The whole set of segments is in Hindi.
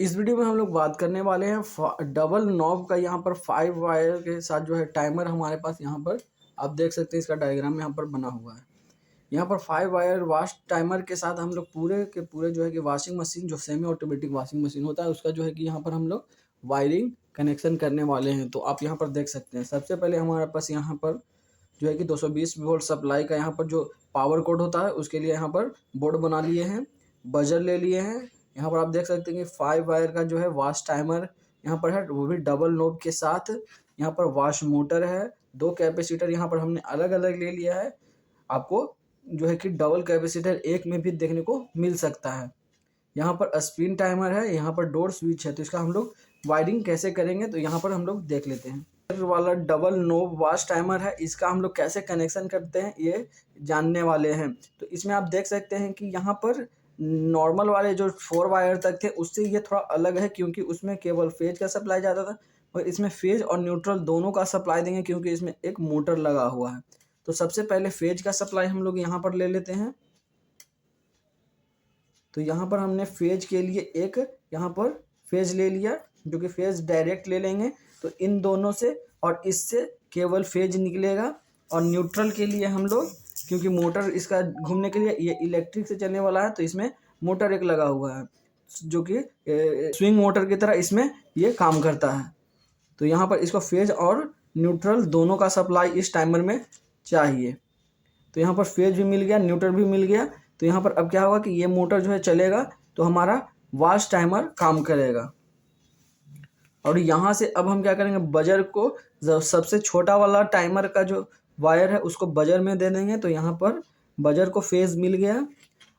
इस वीडियो में हम लोग बात करने वाले हैं डबल नॉब का। यहाँ पर 5 वायर के साथ जो है टाइमर हमारे पास यहाँ पर आप देख सकते हैं, इसका डायग्राम यहाँ पर बना हुआ है। यहाँ पर 5 वायर वॉश टाइमर के साथ हम लोग पूरे के पूरे जो है कि वॉशिंग मशीन, जो सेमी ऑटोमेटिक वॉशिंग मशीन होता है, उसका जो है कि यहाँ पर हम लोग वायरिंग कनेक्शन करने वाले हैं। तो आप यहाँ पर देख सकते हैं, सबसे पहले हमारे पास यहाँ पर जो है कि 220 वोल्ट सप्लाई का यहाँ पर जो पावर कोड होता है उसके लिए यहाँ पर बोर्ड बना लिए हैं, बजर ले लिए हैं। यहाँ पर आप देख सकते हैं कि 5 वायर का जो है वॉश टाइमर यहाँ पर है, वो भी डबल नोब के साथ। यहाँ पर वॉश मोटर है, 2 कैपेसिटर यहाँ पर हमने अलग अलग ले लिया है। आपको जो है कि डबल कैपेसिटर एक में भी देखने को मिल सकता है। यहाँ पर स्पिन टाइमर है, यहाँ पर डोर स्विच है। तो इसका हम लोग वायरिंग कैसे करेंगे तो यहाँ पर हम लोग देख लेते हैं। वाला डबल नोब वॉश टाइमर है, इसका हम लोग कैसे कनेक्शन करते हैं ये जानने वाले हैं। तो इसमें आप देख सकते हैं कि यहाँ पर नॉर्मल वाले जो 4 वायर तक थे उससे ये थोड़ा अलग है, क्योंकि उसमें केवल फेज का सप्लाई जाता था और इसमें फेज और न्यूट्रल दोनों का सप्लाई देंगे, क्योंकि इसमें एक मोटर लगा हुआ है। तो सबसे पहले फेज का सप्लाई हम लोग यहाँ पर ले लेते हैं। तो यहाँ पर हमने फेज के लिए एक यहाँ पर फेज ले लिया, जो कि फेज डायरेक्ट ले लेंगे तो इन दोनों से और इससे केवल फेज निकलेगा। और न्यूट्रल के लिए हम लोग, क्योंकि मोटर इसका घूमने के लिए ये इलेक्ट्रिक से चलने वाला है, तो इसमें मोटर एक लगा हुआ है जो कि स्विंग मोटर की तरह इसमें ये काम करता है। तो यहाँ पर इसको फेज और न्यूट्रल दोनों का सप्लाई इस टाइमर में चाहिए। तो यहाँ पर फेज भी मिल गया, न्यूट्रल भी मिल गया। तो यहाँ पर अब क्या होगा कि ये मोटर जो है चलेगा तो हमारा वॉश टाइमर काम करेगा। और यहाँ से अब हम क्या करेंगे, बजर को सबसे छोटा वाला टाइमर का जो वायर है उसको बजर में दे देंगे। तो यहाँ पर बजर को फेज मिल गया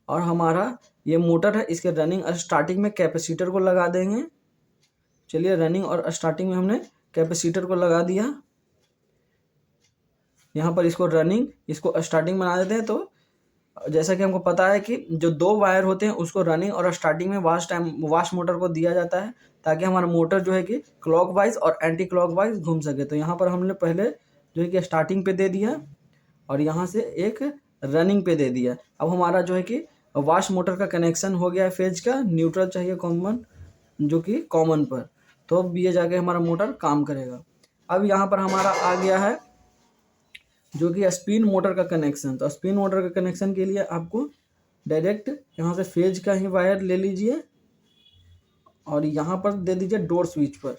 और हमारा ये मोटर है, इसके रनिंग और स्टार्टिंग में कैपेसिटर को लगा देंगे। चलिए, रनिंग और स्टार्टिंग में हमने कैपेसिटर को लगा दिया। यहाँ पर इसको रनिंग, इसको स्टार्टिंग बना देते हैं। तो जैसा कि हमको पता है कि जो 2 वायर होते हैं उसको रनिंग और स्टार्टिंग में वॉश मोटर को दिया जाता है, ताकि हमारा मोटर जो है कि क्लॉकवाइज और एंटी क्लॉकवाइज घूम सके। तो यहाँ पर हमने पहले जो है कि स्टार्टिंग पे दे दिया और यहाँ से एक रनिंग पे दे दिया। अब हमारा जो है कि वॉश मोटर का कनेक्शन हो गया है फेज का। न्यूट्रल चाहिए कॉमन, जो कि कॉमन पर, तो अब ये जाके हमारा मोटर काम करेगा। अब यहाँ पर हमारा आ गया है जो कि स्पिन मोटर का कनेक्शन। तो स्पिन मोटर का कनेक्शन के लिए आपको डायरेक्ट यहाँ से फेज का ही वायर ले लीजिए और यहाँ पर दे दीजिए डोर स्विच पर।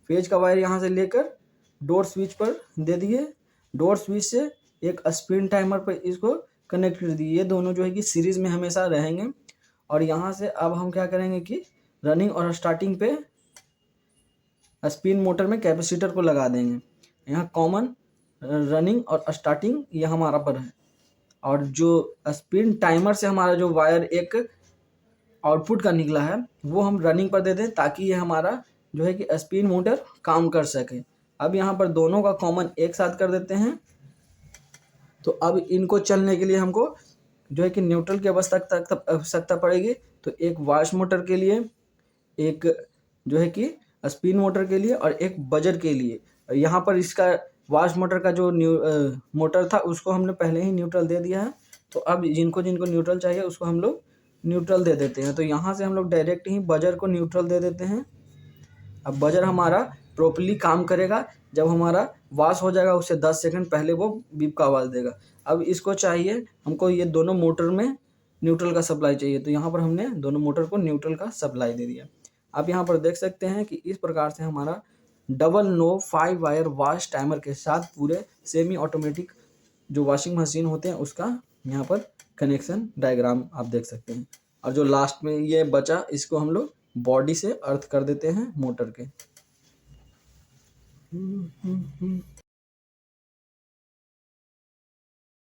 फेज का वायर यहाँ से लेकर डोर स्विच पर दे दिए। डोर स्विच से एक स्पिन टाइमर पर इसको कनेक्ट कर दिए। ये दोनों जो है कि सीरीज में हमेशा रहेंगे। और यहाँ से अब हम क्या करेंगे कि रनिंग और स्टार्टिंग पे स्पिन मोटर में कैपेसिटर को लगा देंगे। यहाँ कॉमन, रनिंग और स्टार्टिंग ये हमारा पर है। और जो स्पिन टाइमर से हमारा जो वायर एक आउटपुट का निकला है वो हम रनिंग पर दे दें, ताकि ये हमारा जो है कि स्पिन मोटर काम कर सके। अब यहाँ पर दोनों का कॉमन एक साथ कर देते हैं। तो अब इनको चलने के लिए हमको जो है कि न्यूट्रल की आवश्यकता पड़ेगी। तो एक वॉश मोटर के लिए, एक जो है कि स्पिन मोटर के लिए और एक बजर के लिए। यहाँ पर इसका वॉश मोटर का जो मोटर था उसको हमने पहले ही न्यूट्रल दे दिया है। तो अब जिनको जिनको न्यूट्रल चाहिए उसको हम लोग न्यूट्रल दे देते हैं। तो यहाँ से हम लोग डायरेक्ट ही बजर को न्यूट्रल दे देते हैं। अब बजर हमारा प्रॉपर्ली काम करेगा। जब हमारा वॉश हो जाएगा उससे 10 सेकंड पहले वो बीप का आवाज़ देगा। अब इसको चाहिए हमको, ये दोनों मोटर में न्यूट्रल का सप्लाई चाहिए। तो यहाँ पर हमने दोनों मोटर को न्यूट्रल का सप्लाई दे दिया। आप यहाँ पर देख सकते हैं कि इस प्रकार से हमारा double knob 5 wire wash timer के साथ पूरे सेमी ऑटोमेटिक जो वॉशिंग मशीन होते हैं उसका यहाँ पर कनेक्शन डायग्राम आप देख सकते हैं। और जो लास्ट में ये बचा इसको हम लोग बॉडी से अर्थ कर देते हैं मोटर के।